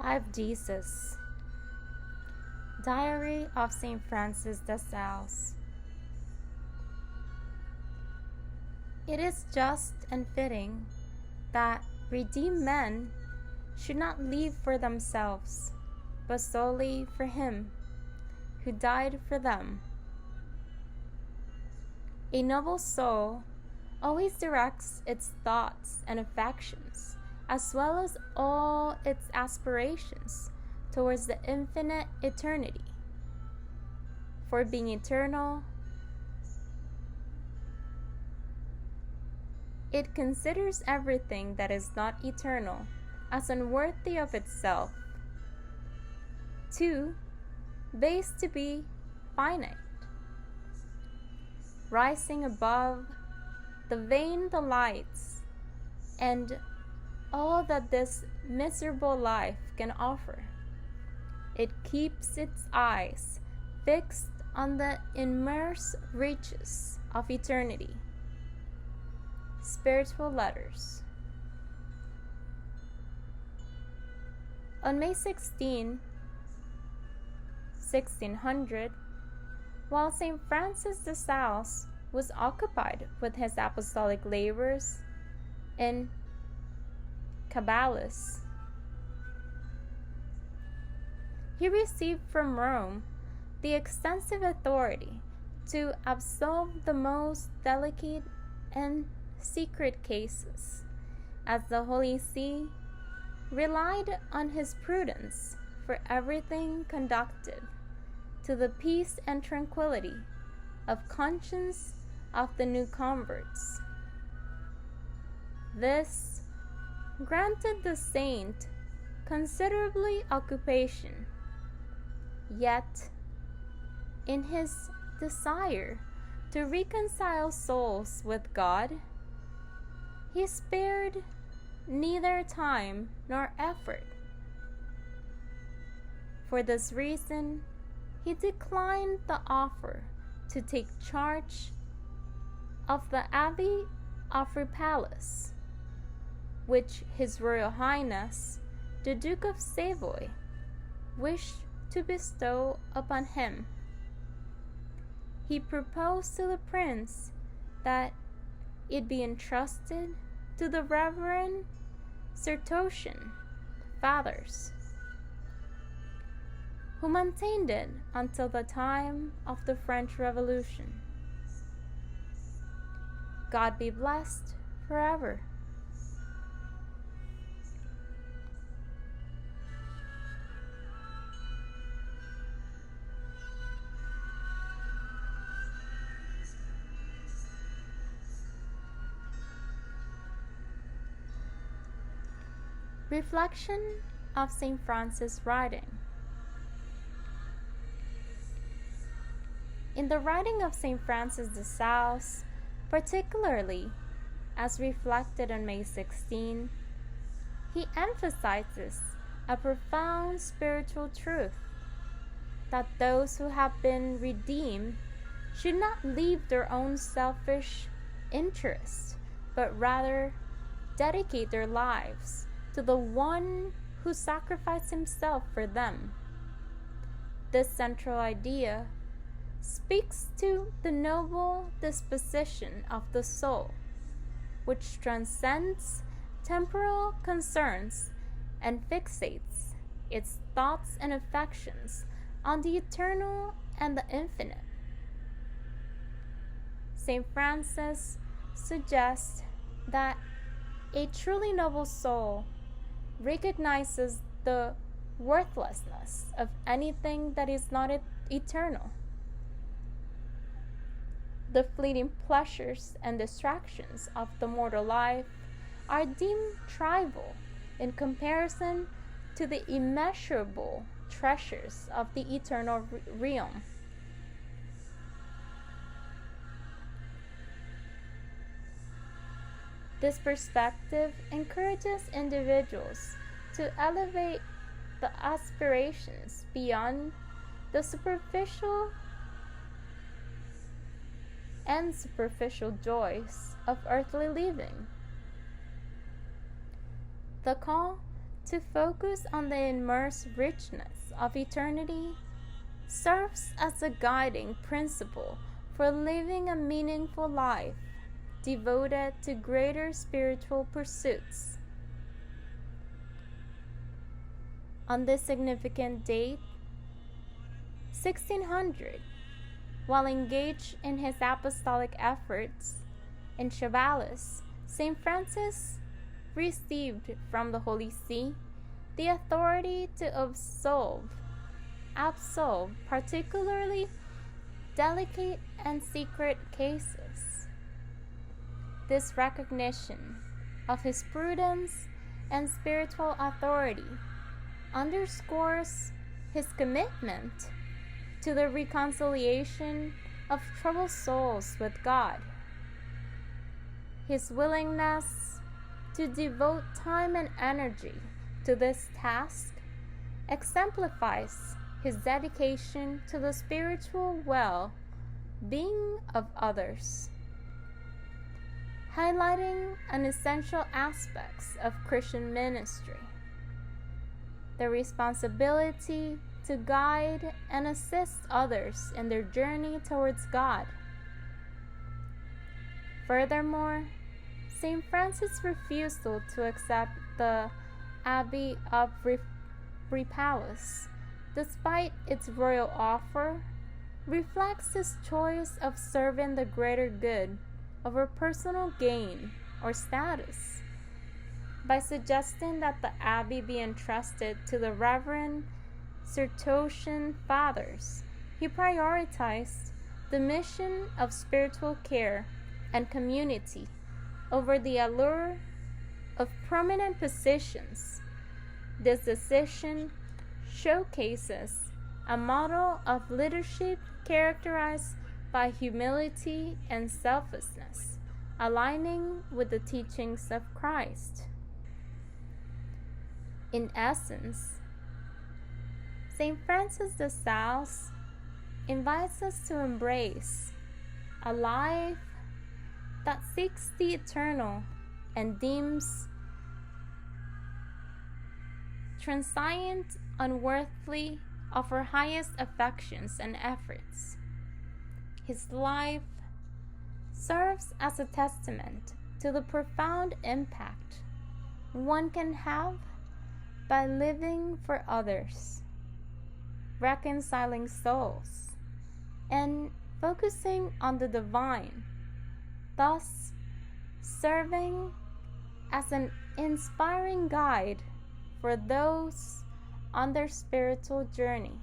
Live Jesus. Diary of St. Francis de Sales. It is just and fitting that redeemed men should not live for themselves, but solely for Him who died for them. A noble soul always directs its thoughts and affections, as well as all its aspirations, towards the infinite eternity. For being eternal, it considers everything that is not eternal as unworthy of itself. 2. Based to be finite, rising above the vain delights and all that this miserable life can offer. It keeps its eyes fixed on the immense reaches of eternity. Spiritual Letters. On May 16, 1600, while St. Francis de Sales was occupied with his apostolic labors in Chablais, he received from Rome the extensive authority to absolve the most delicate and secret cases, as the Holy See relied on his prudence for everything conductive to the peace and tranquility of conscience of the new converts. This granted the saint considerably occupation, yet in his desire to reconcile souls with God, he spared neither time nor effort. For this reason, he declined the offer to take charge of the Abbey of Ripalles, which His Royal Highness, the Duke of Savoy, wished to bestow upon him. He proposed to the prince that it be entrusted to the Reverend Certosian Fathers, who maintained it until the time of the French Revolution. God be blessed forever. Reflection of St. Francis' writing. In the writing of St. Francis de Sales, particularly as reflected on May 16, he emphasizes a profound spiritual truth, that those who have been redeemed should not leave their own selfish interests, but rather dedicate their lives to the one who sacrificed himself for them. This central idea speaks to the noble disposition of the soul, which transcends temporal concerns and fixates its thoughts and affections on the eternal and the infinite. St. Francis suggests that a truly noble soul recognizes the worthlessness of anything that is not eternal. The fleeting pleasures and distractions of the mortal life are deemed trivial in comparison to the immeasurable treasures of the eternal realm. This perspective encourages individuals to elevate the aspirations beyond the superficial joys of earthly living. The call to focus on the immense richness of eternity serves as a guiding principle for living a meaningful life devoted to greater spiritual pursuits. On this significant date, 1600, while engaged in his apostolic efforts in Chablais, St. Francis received from the Holy See the authority to absolve particularly delicate and secret cases. This recognition of his prudence and spiritual authority underscores his commitment to the reconciliation of troubled souls with God. His willingness to devote time and energy to this task exemplifies his dedication to the spiritual well-being of others, highlighting an essential aspect of Christian ministry: the responsibility to guide and assist others in their journey towards God. Furthermore, St. Francis' refusal to accept the Abbey of Ripalles, despite its royal offer, reflects his choice of serving the greater good over personal gain or status. By suggesting that the abbey be entrusted to the Reverend Certosian Fathers, he prioritized the mission of spiritual care and community over the allure of prominent positions. This decision showcases a model of leadership characterized by humility and selflessness, aligning with the teachings of Christ. In essence, St. Francis de Sales invites us to embrace a life that seeks the eternal and deems transient unworthy of our highest affections and efforts. His life serves as a testament to the profound impact one can have by living for others, reconciling souls, and focusing on the divine, thus serving as an inspiring guide for those on their spiritual journey.